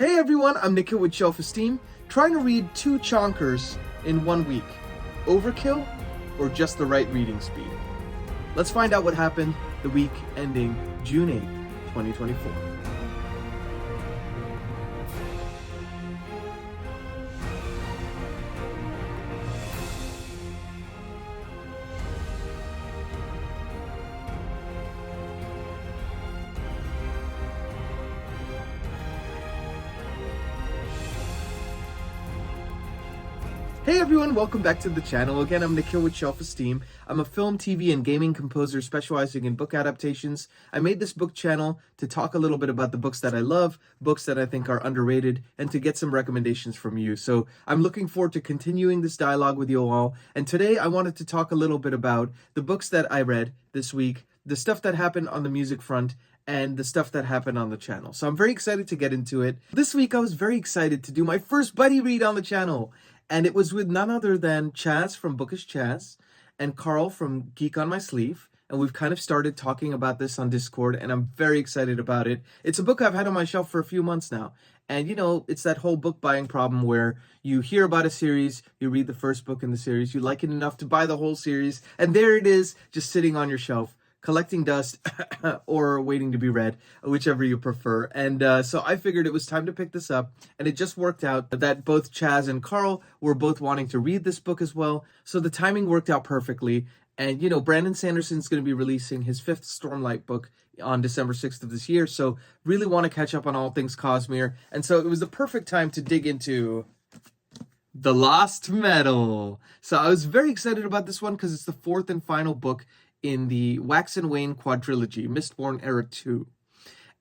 Hey everyone, I'm Nikhil with Shelf-Esteem, trying to read 2 chonkers in 1 week. Overkill or just the right reading speed? Let's find out what happened the week ending June 8th, 2024. Hey everyone, welcome back to the channel. Again, I'm Nikhil with Shelf-Esteem. I'm a film, TV, and gaming composer specializing in book adaptations. I made this book channel to talk a little bit about the books that I love, books that I think are underrated, and to get some recommendations from you. So I'm looking forward to continuing this dialogue with you all. And today I wanted to talk a little bit about the books that I read this week, the stuff that happened on the music front, and the stuff that happened on the channel. So I'm very excited to get into it. This week I was very excited to do my first buddy read on the channel. And it was with none other than Chaz from Bookish Chaz and Carl from Geek on My Sleeve. And we've kind of started talking about this on Discord, and I'm very excited about it. It's a book I've had on my shelf for a few months now. And, you know, it's that whole book buying problem where you hear about a series, you read the first book in the series, you like it enough to buy the whole series, and there it is, just sitting on your shelf, collecting dust or waiting to be read, whichever you prefer. And so I figured it was time to pick this up, and it just worked out that both Chaz and Carl were both wanting to read this book as well. So the timing worked out perfectly. And, you know, Brandon Sanderson's going to be releasing his 5th Stormlight book on December 6th of this year. So really want to catch up on all things Cosmere. And so it was the perfect time to dig into The Lost Metal. So I was very excited about this one because it's the 4th and final book in the Wax and Wayne quadrilogy, Mistborn Era 2.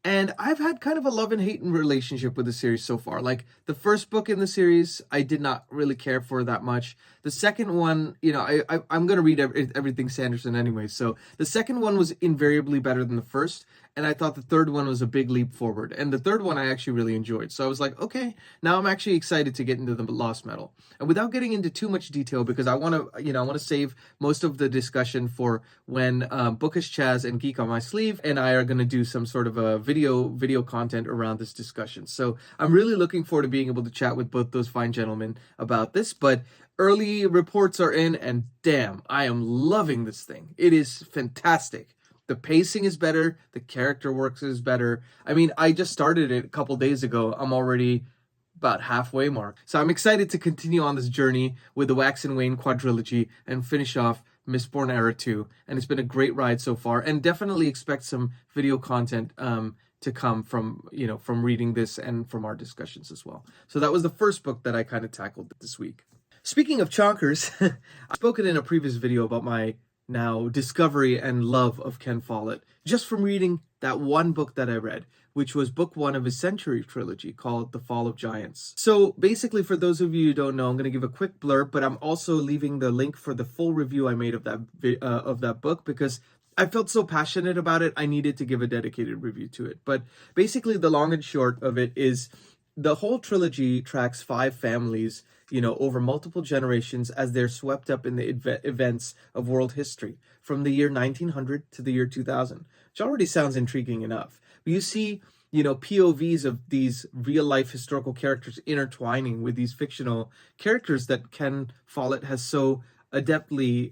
And I've had kind of a love and hate relationship with the series so far. Like, the first book in the series, I did not really care for that much. The second one, you know, I'm going to read everything Sanderson anyway. So the second one was invariably better than the first. And I thought the third one was a big leap forward. And the third one I actually really enjoyed. So I was like, okay, now I'm actually excited to get into the Lost Metal. And without getting into too much detail, because I want to, you know, I want to save most of the discussion for when Bookish Chaz and Geek on My Sleeve and I are going to do some sort of a video content around this discussion. So I'm really looking forward to being able to chat with both those fine gentlemen about this. But early reports are in, and damn, I am loving this thing. It is fantastic. The pacing is better. The character work is better. I mean, I just started it a couple days ago. I'm already about halfway mark. So I'm excited to continue on this journey with the Wax and Wayne quadrilogy and finish off Mistborn Era 2. And it's been a great ride so far, and definitely expect some video content to come from, you know, from reading this and from our discussions as well. So that was the first book that I kind of tackled this week. Speaking of chonkers, I've spoken in a previous video about my now discovery and love of Ken Follett just from reading that one book that I read, which was book 1 of his Century trilogy called The Fall of Giants. So basically, for those of you who don't know, I'm going to give a quick blurb, but I'm also leaving the link for the full review I made of that book because I felt so passionate about it, I needed to give a dedicated review to it. But basically, the long and short of it is the whole trilogy tracks 5 families, you know, over multiple generations as they're swept up in the events of world history from the year 1900 to the year 2000, which already sounds intriguing enough. But you see, you know, POVs of these real-life historical characters intertwining with these fictional characters that Ken Follett has so adeptly,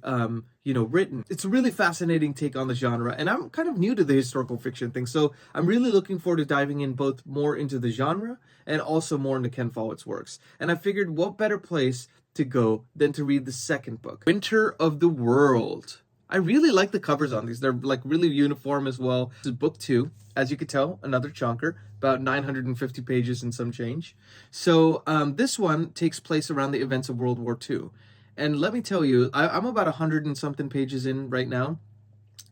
you know, written. It's a really fascinating take on the genre, and I'm kind of new to the historical fiction thing, so I'm really looking forward to diving in both more into the genre and also more into Ken Follett's works. And I figured what better place to go than to read the second book, Winter of the World. I really like the covers on these. They're like really uniform as well. This is book 2, as you could tell, another chonker, about 950 pages and some change. So this one takes place around the events of World War II. And let me tell you, I'm about 100 and something pages in right now,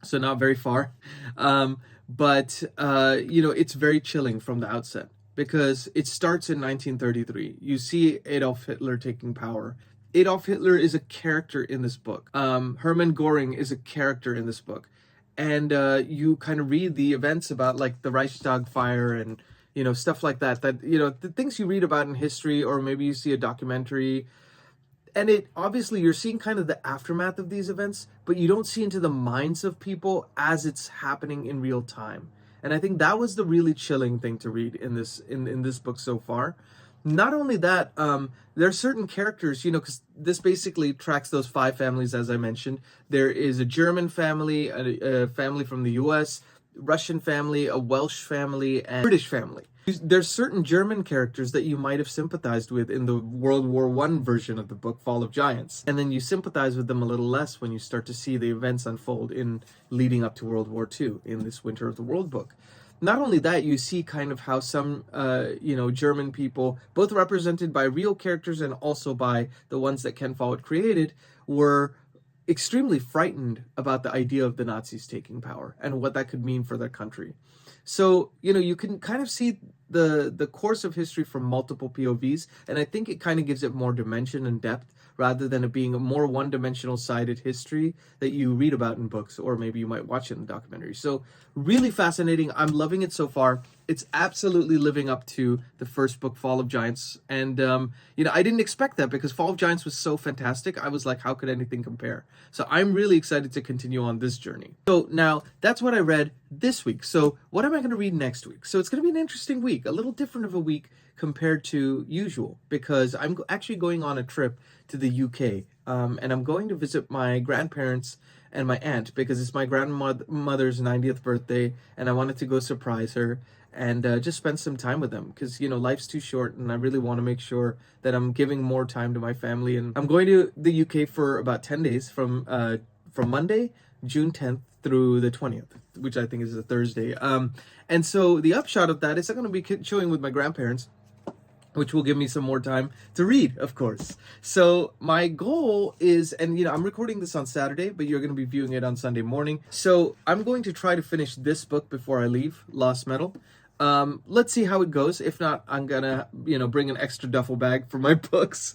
so not very far. But you know, it's very chilling from the outset because it starts in 1933. You see Adolf Hitler taking power. Adolf Hitler is a character in this book. Hermann Göring is a character in this book. And you kind of read the events about like the Reichstag fire and, you know, stuff like that, you know, the things you read about in history, or maybe you see a documentary. And it obviously you're seeing kind of the aftermath of these events, but you don't see into the minds of people as it's happening in real time. And I think that was the really chilling thing to read in this book so far. Not only that, there are certain characters, because this basically tracks those 5 families, as I mentioned. There is a German family, a family from the US, Russian family, a Welsh family, and British family. There's certain German characters that you might have sympathized with in the World War I version of the book, Fall of Giants. And then you sympathize with them a little less when you start to see the events unfold in leading up to World War II in this Winter of the World book. Not only that, you see kind of how some, German people, both represented by real characters and also by the ones that Ken Follett created, were extremely frightened about the idea of the Nazis taking power and what that could mean for their country. So, you can kind of see the course of history from multiple POVs, and I think it kind of gives it more dimension and depth rather than it being a more one-dimensional sided history that you read about in books, or maybe you might watch it in the documentary. So really fascinating. I'm loving it so far. It's absolutely living up to the first book, Fall of Giants. And, I didn't expect that because Fall of Giants was so fantastic. I was like, how could anything compare? So I'm really excited to continue on this journey. So now that's what I read this week. So what am I going to read next week? So it's going to be an interesting week, a little different of a week compared to usual, because I'm actually going on a trip to the UK, and I'm going to visit my grandparents and my aunt because it's my grandmother's 90th birthday, and I wanted to go surprise her and just spend some time with them because, life's too short, and I really want to make sure that I'm giving more time to my family. And I'm going to the UK for about 10 days from Monday, June 10th through the 20th, which I think is a Thursday. And so the upshot of that is I'm going to be chilling with my grandparents, which will give me some more time to read, of course. So my goal is, and I'm recording this on Saturday, but you're going to be viewing it on Sunday morning. So I'm going to try to finish this book before I leave, Lost Metal. Let's see how it goes. If not, I'm gonna, bring an extra duffel bag for my books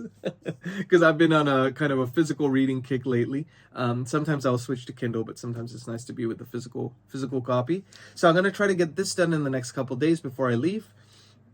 because I've been on a kind of a physical reading kick lately. Sometimes I'll switch to Kindle, but sometimes it's nice to be with the physical copy. So I'm gonna try to get this done in the next couple days before I leave.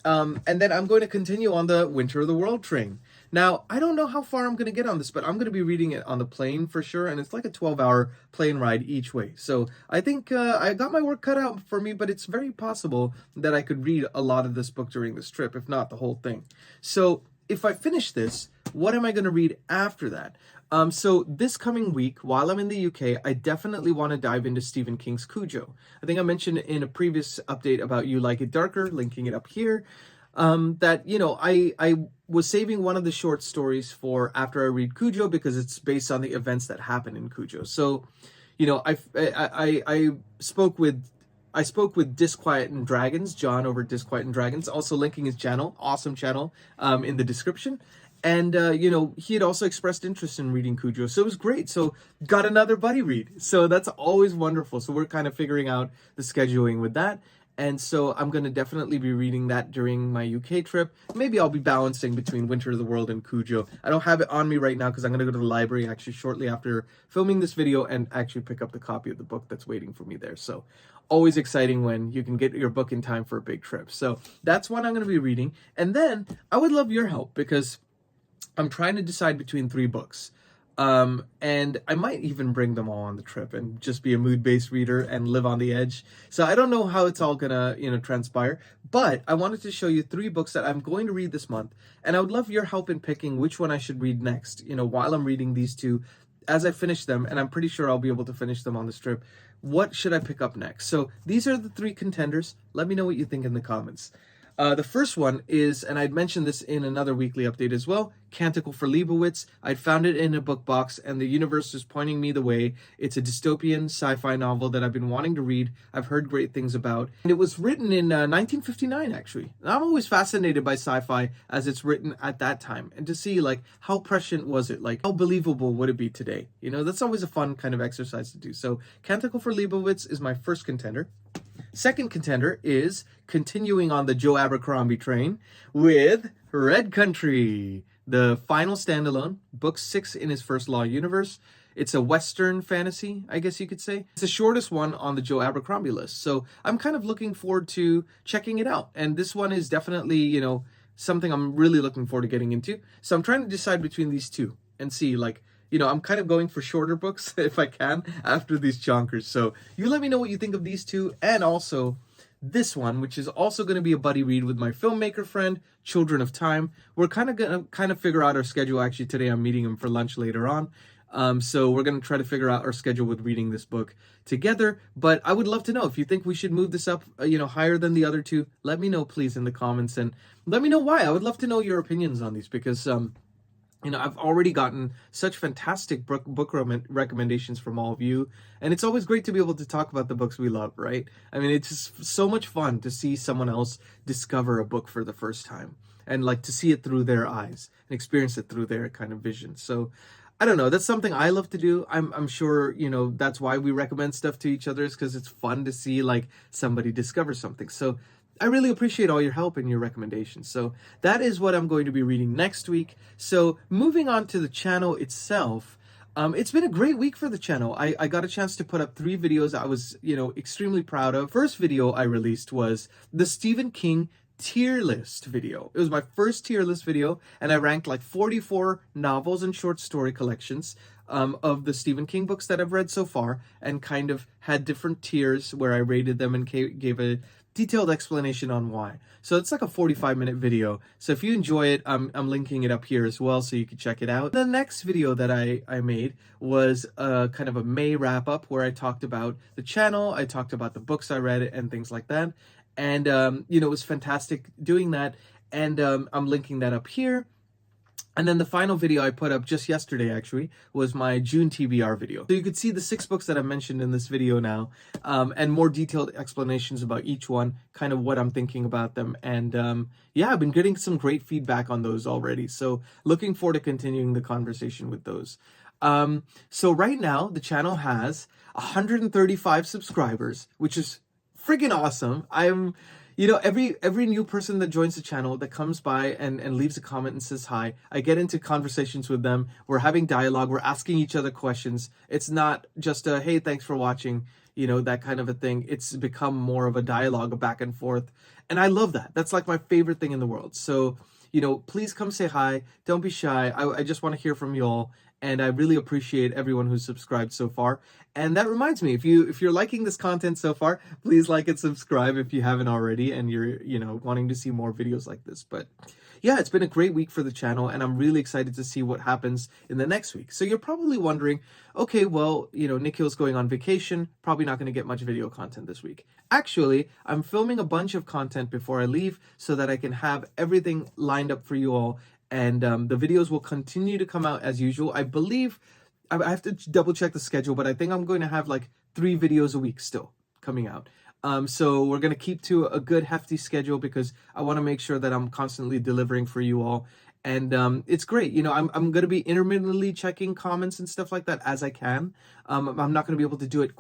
And then I'm going to continue on the Winter of the World train. Now, I don't know how far I'm going to get on this, but I'm going to be reading it on the plane for sure, and it's like a 12-hour plane ride each way. So I think I got my work cut out for me, but it's very possible that I could read a lot of this book during this trip, if not the whole thing. So if I finish this, what am I going to read after that? So this coming week, while I'm in the UK, I definitely want to dive into Stephen King's Cujo. I think I mentioned in a previous update about You Like It Darker, linking it up here, that, I was saving one of the short stories for after I read Cujo because it's based on the events that happen in Cujo. So, I spoke with Disquiet and Dragons, John over at Disquiet and Dragons, also linking his channel, awesome channel, in the description. And, he had also expressed interest in reading Cujo. So it was great. So got another buddy read. So that's always wonderful. So we're kind of figuring out the scheduling with that. And so I'm going to definitely be reading that during my UK trip. Maybe I'll be balancing between Winter of the World and Cujo. I don't have it on me right now because I'm going to go to the library actually shortly after filming this video and actually pick up the copy of the book that's waiting for me there. So always exciting when you can get your book in time for a big trip. So that's what I'm going to be reading. And then I would love your help because I'm trying to decide between 3 books. And I might even bring them all on the trip and just be a mood-based reader and live on the edge. So I don't know how it's all gonna, transpire, but I wanted to show you 3 books that I'm going to read this month. And I would love your help in picking which one I should read next, while I'm reading these 2, as I finish them, and I'm pretty sure I'll be able to finish them on this trip. What should I pick up next? So these are the 3 contenders. Let me know what you think in the comments. The first one is, and I'd mentioned this in another weekly update as well, Canticle for Leibowitz. I'd found it in a book box, and the universe is pointing me the way. It's a dystopian sci-fi novel that I've been wanting to read. I've heard great things about. And it was written in 1959, actually. And I'm always fascinated by sci-fi as it's written at that time. And to see, how prescient was it? How believable would it be today? That's always a fun kind of exercise to do. So Canticle for Leibowitz is my first contender. Second contender is continuing on the Joe Abercrombie train with Red Country, the final standalone, book 6 in his first Law universe. It's a Western fantasy, I guess you could say. It's the shortest one on the Joe Abercrombie list. So I'm kind of looking forward to checking it out. And this one is definitely, something I'm really looking forward to getting into. So I'm trying to decide between these 2 and see, I'm kind of going for shorter books if I can after these chonkers. So you let me know what you think of these 2 and also this one, which is also going to be a buddy read with my filmmaker friend, Children of Time. We're kind of going to figure out our schedule. Actually, today I'm meeting him for lunch later on. So we're going to try to figure out our schedule with reading this book together. But I would love to know if you think we should move this up, higher than the other two. Let me know, please, in the comments, and let me know why. I would love to know your opinions on these because, I've already gotten such fantastic book recommendations from all of you, and it's always great to be able to talk about the books we love, right? I mean, it's just so much fun to see someone else discover a book for the first time and like to see it through their eyes and experience it through their kind of vision. So I don't know, that's something I love to do. I'm sure, that's why we recommend stuff to each other, is because it's fun to see like somebody discover something. So I really appreciate all your help and your recommendations. So that is what I'm going to be reading next week. So moving on to the channel itself, it's been a great week for the channel. I got a chance to put up 3 videos I was, extremely proud of. First video I released was the Stephen King tier list video. It was my first tier list video, and I ranked like 44 novels and short story collections of the Stephen King books that I've read so far, and kind of had different tiers where I rated them and gave a detailed explanation on why. So it's like a 45-minute video. So if you enjoy it, I'm linking it up here as well so you can check it out. The next video that I made was kind of a May wrap-up where I talked about the channel, I talked about the books I read and things like that. And, it was fantastic doing that. And I'm linking that up here. And then the final video I put up just yesterday, actually, was my June TBR video. So you could see the 6 books that I mentioned in this video now, and more detailed explanations about each one, kind of what I'm thinking about them. And yeah, I've been getting some great feedback on those already. So looking forward to continuing the conversation with those. So right now, the channel has 135 subscribers, which is friggin' awesome. I'm, every new person that joins the channel that comes by and leaves a comment and says hi, I get into conversations with them. We're having dialogue. We're asking each other questions. It's not just a, hey, thanks for watching, that kind of a thing. It's become more of a dialogue, a back and forth. And I love that. That's like my favorite thing in the world. So, please come say hi. Don't be shy. I just want to hear from you all. And I really appreciate everyone who's subscribed so far. And that reminds me, if you're liking this content so far, please like and subscribe if you haven't already and you're, wanting to see more videos like this. But yeah, it's been a great week for the channel, and I'm really excited to see what happens in the next week. So you're probably wondering, okay, well, Nikhil's going on vacation, probably not going to get much video content this week. Actually, I'm filming a bunch of content before I leave so that I can have everything lined up for you all. And the videos will continue to come out as usual. I believe, I have to double check the schedule, but I think I'm going to have like 3 videos a week still coming out. So we're going to keep to a good hefty schedule because I want to make sure that I'm constantly delivering for you all. And it's great. I'm going to be intermittently checking comments and stuff like that as I can. I'm not going to be able to do it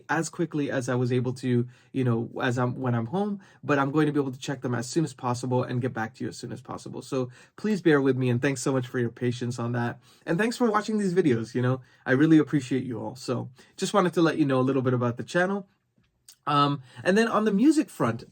as quickly as I was able to, when I'm home, but I'm going to be able to check them as soon as possible and get back to you as soon as possible. So please bear with me, and thanks so much for your patience on that. And thanks for watching these videos. I really appreciate you all. So just wanted to let you know a little bit about the channel. And then on the music front,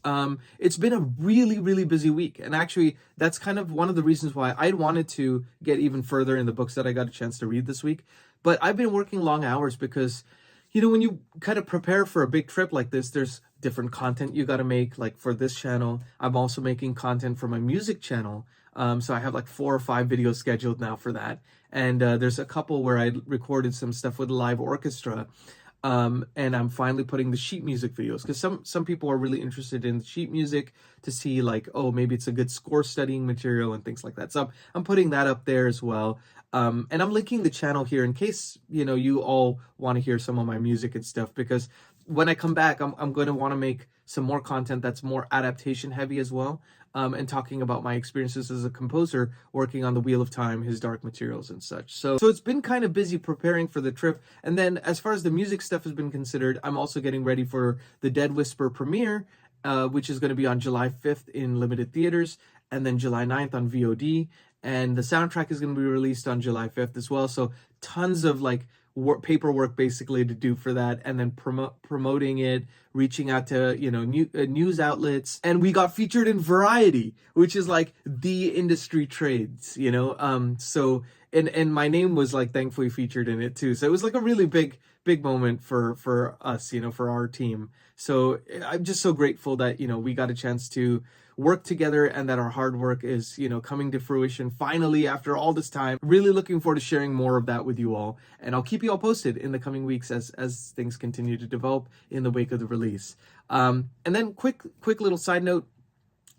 it's been a really, really busy week. And actually, that's kind of one of the reasons why I wanted to get even further in the books that I got a chance to read this week. But I've been working long hours because, when you kind of prepare for a big trip like this, there's different content you got to make. Like for this channel, I'm also making content for my music channel. So I have like 4 or 5 videos scheduled now for that. And there's a couple where I recorded some stuff with a live orchestra. And I'm finally putting the sheet music videos because some people are really interested in sheet music to see like, oh, maybe it's a good score studying material and things like that. So I'm putting that up there as well. And I'm linking the channel here in case, you all want to hear some of my music and stuff, because when I come back, I'm going to want to make some more content that's more adaptation heavy as well. And talking about my experiences as a composer working on the Wheel of Time, his dark materials and such. So it's been kind of busy preparing for the trip. And then as far as the music stuff has been considered, I'm also getting ready for the Dead Whisper premiere, which is going to be on July 5th in limited theaters, and then July 9th on VOD. And the soundtrack is going to be released on July 5th as well. So tons of like paperwork basically to do for that, and then promoting it, reaching out to news outlets, and we got featured in Variety, which is like the industry trades, so and my name was like thankfully featured in it too, so it was like a really big moment for us, for our team. So I'm just so grateful that we got a chance to work together, and that our hard work is coming to fruition finally after all this time. Really looking forward to sharing more of that with you all, and I'll keep you all posted in the coming weeks as things continue to develop in the wake of the release. And then quick little side note,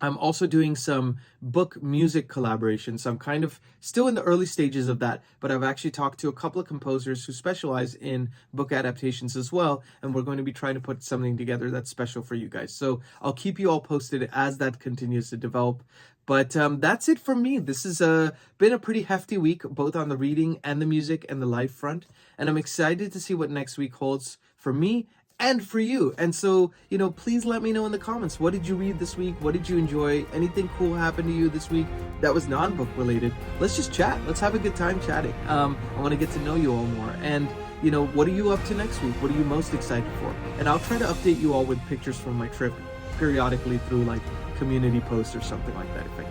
I'm also doing some book music collaborations. So I'm kind of still in the early stages of that, but I've actually talked to a couple of composers who specialize in book adaptations as well, and we're going to be trying to put something together that's special for you guys. So I'll keep you all posted as that continues to develop. But that's it from me. This has been a pretty hefty week, both on the reading and the music and the live front, and I'm excited to see what next week holds for me and for you. And so, please let me know in the comments, what did you read this week? What did you enjoy? Anything cool happened to you this week that was non-book related? Let's just chat. Let's have a good time chatting. I want to get to know you all more. And, what are you up to next week? What are you most excited for? And I'll try to update you all with pictures from my trip periodically through like community posts or something like that if I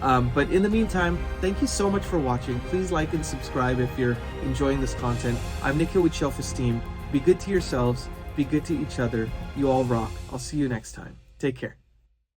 can. But in the meantime, thank you so much for watching. Please like and subscribe if you're enjoying this content. I'm Nikhil with Shelf-Esteem. Be good to yourselves. Be good to each other. You all rock. I'll see you next time. Take care.